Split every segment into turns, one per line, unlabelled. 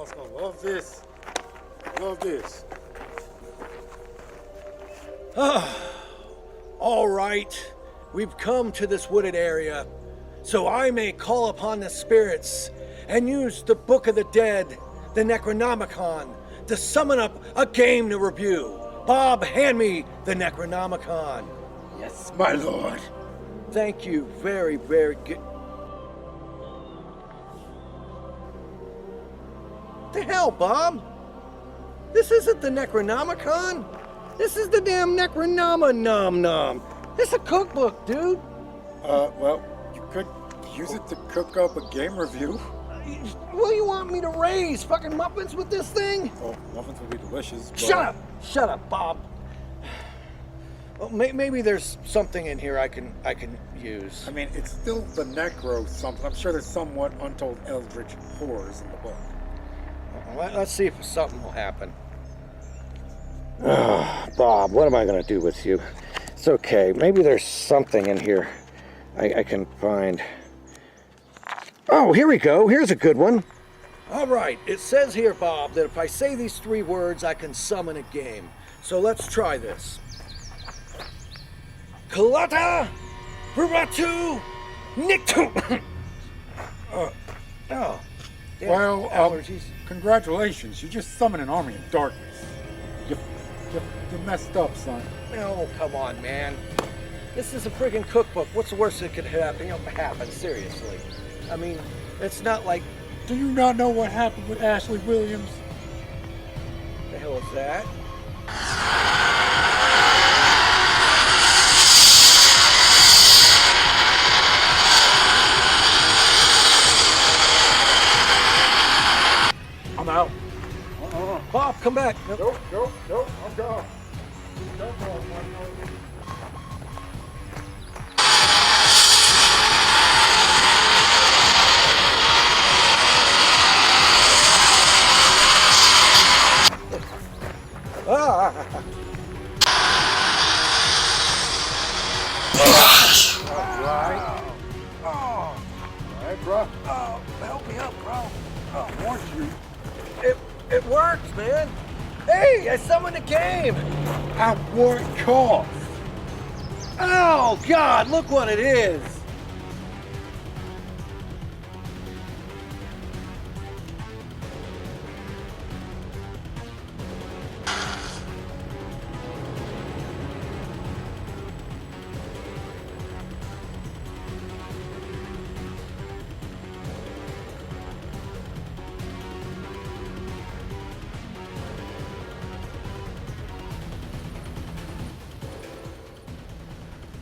Bob's gonna love this. Love this.
All right, we've come to this wooded area, so I may call upon the spirits and use the Book of the Dead, the Necronomicon, to summon up a game to review. Bob, hand me the Necronomicon.
Yes, my lord.
Thank you very, very good. The hell, Bob? This isn't the Necronomicon. This is the damn Necronom-nom-nom. It's a cookbook, dude.
Well, you could use it to cook up a game review.
What do you want me to raise? Fucking muffins with this thing?
Oh, muffins would be delicious. But...
Shut up, Bob. Well, maybe there's something in here I can use.
I mean, it's still the necro something. I'm sure there's somewhat untold eldritch horrors in the book.
Let's see if something will happen. Bob, what am I going to do with you? It's okay. Maybe there's something in here I can find. Oh, here we go. Here's a good one. All right. It says here, Bob, that if I say these 3 words, I can summon a game. So let's try this. Kalata, Ruratu, Niktu. Oh, damn,
well,
allergies.
Congratulations. You just summoned an army of darkness. You messed up, son.
Oh, come on, man. This is a friggin' cookbook. What's the worst that could happen? Seriously. I mean, it's not like...
Do you not know what happened with Ashley Williams?
The hell is that? I'm out. Bob, come back.
Nope, I'm gone. Don't go, Alright, bro.
Oh, help me up, bro.
I want you.
It worked, man. Hey, I summoned a game.
At what cost?
Oh, God, look what it is.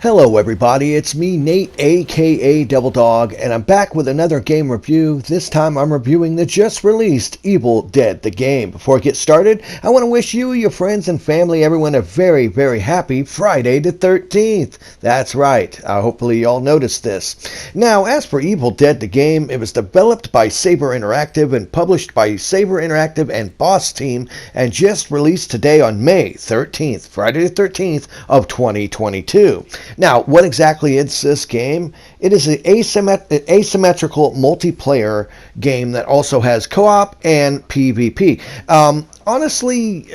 Hello everybody, it's me Nate aka Double Dog, and I'm back with another game review. This time I'm reviewing the just released Evil Dead the game. Before I get started, I want to wish you, your friends and family, everyone a very, very happy Friday the 13th. That's right, hopefully you all noticed this. Now, as for Evil Dead the game, it was developed by Saber Interactive and published by Saber Interactive and Boss Team, and just released today on May 13th, Friday the 13th of 2022. Now, what exactly is this game? It is an asymmetrical multiplayer game that also has co-op and PvP. Honestly,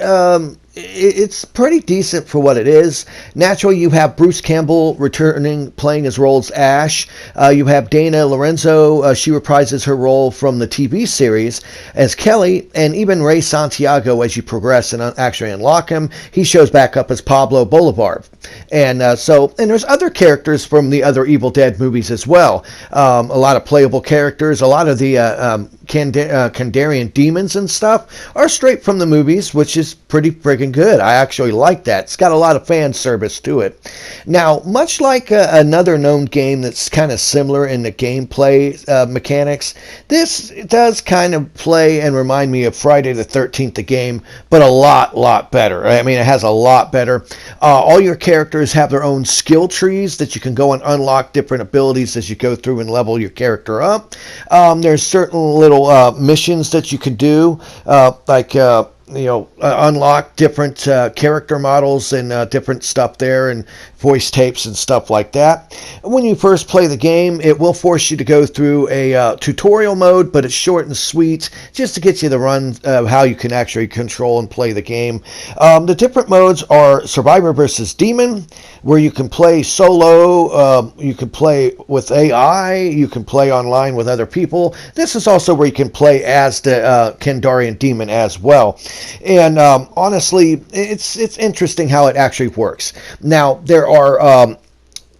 it's pretty decent for what it is. Naturally, you have Bruce Campbell returning, playing his role as Ash. You have Dana Lorenzo. She reprises her role from the TV series as Kelly, and even Ray Santiago as you progress and actually unlock him. He shows back up as Pablo Bolivar. And there's other characters from the other Evil Dead movies as well. A lot of playable characters. A lot of the Kandarian demons and stuff are straight from the movies, which is pretty friggin' good. I actually like that. It's got a lot of fan service to it. Now, much like another known game that's kind of similar in the gameplay mechanics, this does kind of play and remind me of Friday the 13th, the game, but a lot better. I mean, it has a lot better. All your characters have their own skill trees that you can go and unlock different abilities as you go through and level your character up. There's certain little missions that you can do, unlock different character models and different stuff there, and voice tapes and stuff like that. When you first play the game, it will force you to go through a tutorial mode, but it's short and sweet, just to get you the run of how you can actually control and play the game. The different modes are Survivor versus Demon, where you can play solo, you can play with AI, you can play online with other people. This is also where you can play as the Kandarian Demon as well. And honestly, it's interesting how it actually works. Now, there are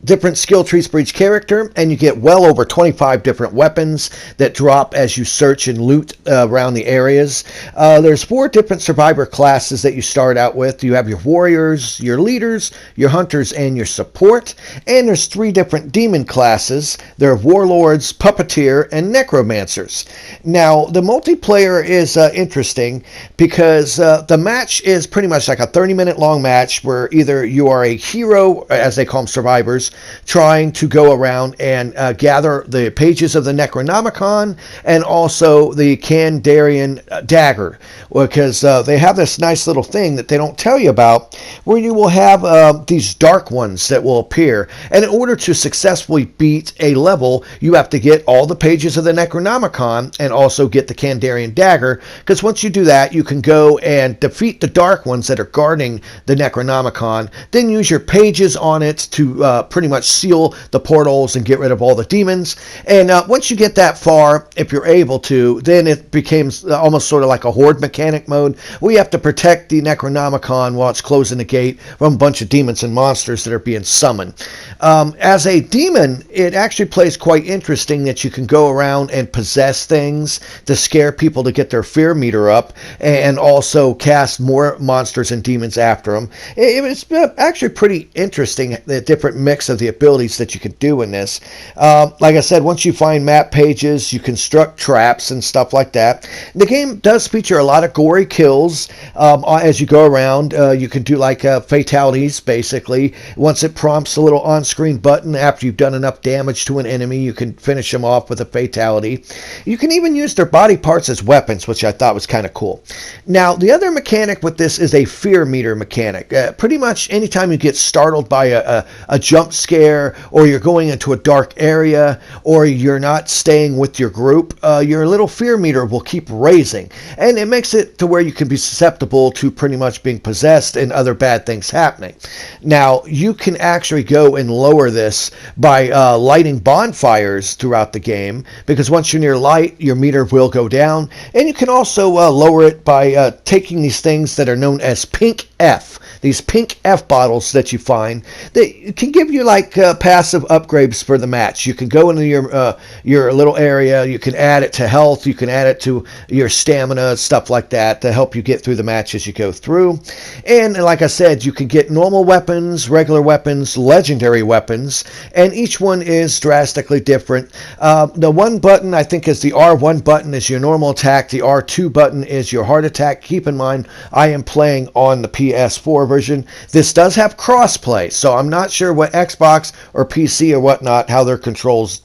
different skill trees for each character, and you get well over 25 different weapons that drop as you search and loot around the areas. There's 4 different survivor classes that you start out with. You have your warriors, your leaders, your hunters, and your support. And there's 3 different demon classes. There are warlords, puppeteer, and necromancers. Now, the multiplayer is interesting because the match is pretty much like a 30-minute long match where either you are a hero, as they call them, survivors, trying to go around and gather the pages of the Necronomicon and also the Kandarian dagger, because they have this nice little thing that they don't tell you about, where you will have these dark ones that will appear. And in order to successfully beat a level, you have to get all the pages of the Necronomicon and also get the Kandarian dagger, because once you do that, you can go and defeat the dark ones that are guarding the Necronomicon, then use your pages on it to pretty much seal the portals and get rid of all the demons. And once you get that far, if you're able to, then it becomes almost sort of like a horde mechanic mode. We have to protect the Necronomicon while it's closing the gate from a bunch of demons and monsters that are being summoned. As a demon, it actually plays quite interesting that you can go around and possess things to scare people to get their fear meter up, and also cast more monsters and demons after them. It was actually pretty interesting, the different mix of the abilities that you can do in this. Like I said, once you find map pages, you construct traps and stuff like that. The game does feature a lot of gory kills as you go around. You can do like fatalities, basically. Once it prompts a little on-screen button after you've done enough damage to an enemy, you can finish them off with a fatality. You can even use their body parts as weapons, which I thought was kind of cool. Now, the other mechanic with this is a fear meter mechanic. Pretty much anytime you get startled by a jump scare, or you're going into a dark area, or you're not staying with your group, your little fear meter will keep raising, and it makes it to where you can be susceptible to pretty much being possessed and other bad things happening. Now, you can actually go and lower this by lighting bonfires throughout the game, because once you're near light, your meter will go down. And you can also lower it by taking these things that are known as pink F. These pink F bottles that you find, they can give you like passive upgrades for the match. You can go into your little area, you can add it to health, you can add it to your stamina, stuff like that, to help you get through the match as you go through. And like I said, you can get normal weapons, regular weapons, legendary weapons, and each one is drastically different. The one button, I think, is the R1 button is your normal attack. The R2 button is your heart attack. Keep in mind, I am playing on the PS4 version. This does have crossplay, so I'm not sure what Xbox or PC or whatnot, how their controls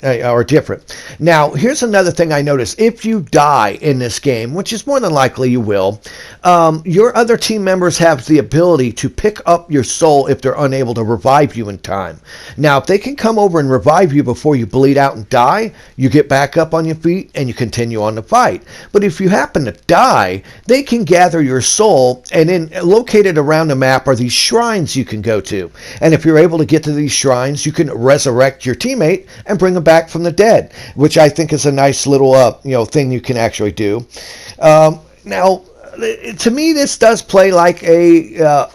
are different. Now, here's another thing I noticed. If you die in this game, which is more than likely you will, your other team members have the ability to pick up your soul if they're unable to revive you in time. Now, if they can come over and revive you before you bleed out and die, you get back up on your feet and you continue on the fight. But if you happen to die, they can gather your soul, and then located around the map are these shrines you can go to. And if you're able to get to these shrines, you can resurrect your teammate and bring them back from the dead, which I think is a nice little thing you can actually do. Now, to me, this does play like a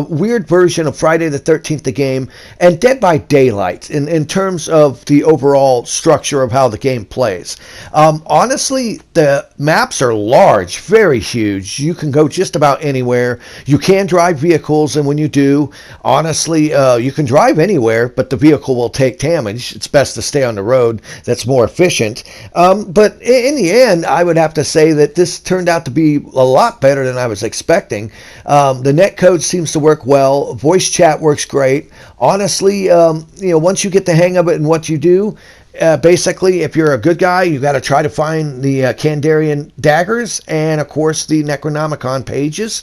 weird version of Friday the 13th, the game, and Dead by Daylight in terms of the overall structure of how the game plays. Honestly, the maps are large, very huge. You can go just about anywhere. You can drive vehicles, and when you do, honestly, you can drive anywhere, but the vehicle will take damage. It's best to stay on the road. That's more efficient. But in the end, I would have to say that this turned out to be a lot better than I was expecting. The netcode seems to work well. Voice chat works great. Honestly, once you get the hang of it and what you do, basically, if you're a good guy, you got to try to find the Kandarian daggers and, of course, the Necronomicon pages.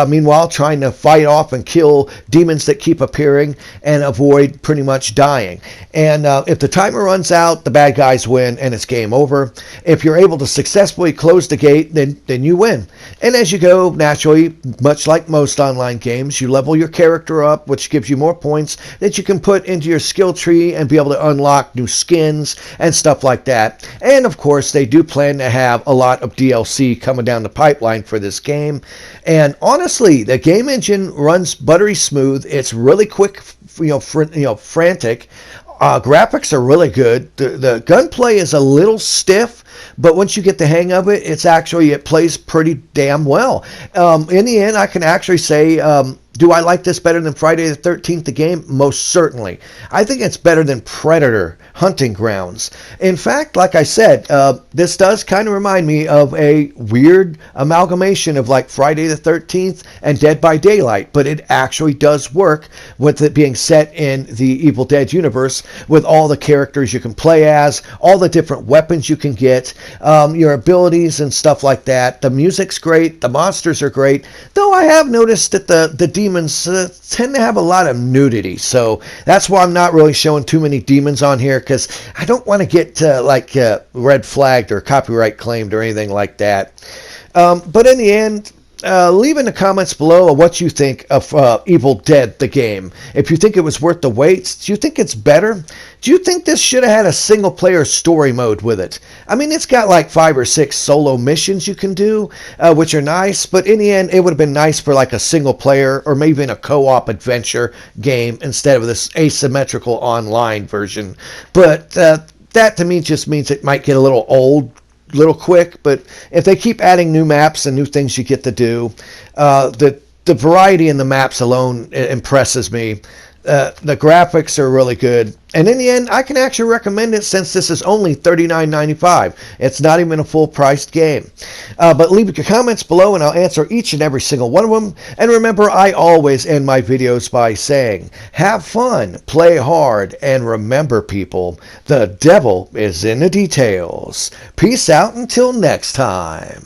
Meanwhile, trying to fight off and kill demons that keep appearing and avoid pretty much dying. And if the timer runs out, the bad guys win and it's game over. If you're able to successfully close the gate, then you win. And as you go, naturally, much like most online games, you level your character up, which gives you more points that you can put into your skill tree and be able to unlock new skins and stuff like that. And of course, they do plan to have a lot of DLC coming down the pipeline for this game. And honestly, the game engine runs buttery smooth. It's really quick, frantic. Graphics are really good. The gunplay is a little stiff, but once you get the hang of it, it plays pretty damn well. In the end, I can actually say, do I like this better than Friday the 13th, the game? Most certainly. I think it's better than Predator Hunting Grounds. In fact, like I said, this does kind of remind me of a weird amalgamation of like Friday the 13th and Dead by Daylight, but it actually does work with it being set in the Evil Dead universe with all the characters you can play as, all the different weapons you can get, your abilities and stuff like that. The music's great, the monsters are great, though I have noticed that the demons tend to have a lot of nudity, so that's why I'm not really showing too many demons on here, because I don't want to get red flagged or copyright claimed or anything like that. But in the end, leave in the comments below what you think of Evil Dead, the game. If you think it was worth the wait, do you think it's better? Do you think this should have had a single-player story mode with it? I mean, it's got like 5 or 6 solo missions you can do, which are nice, but in the end, it would have been nice for like a single-player or maybe even a co-op adventure game instead of this asymmetrical online version. But that to me just means it might get a little old, little quick, but if they keep adding new maps and new things you get to do, the variety in the maps alone impresses me. The graphics are really good, and in the end, I can actually recommend it since this is only $39.95. It's not even a full-priced game. But leave your comments below, and I'll answer each and every single one of them. And remember, I always end my videos by saying, have fun, play hard, and remember, people, the devil is in the details. Peace out until next time.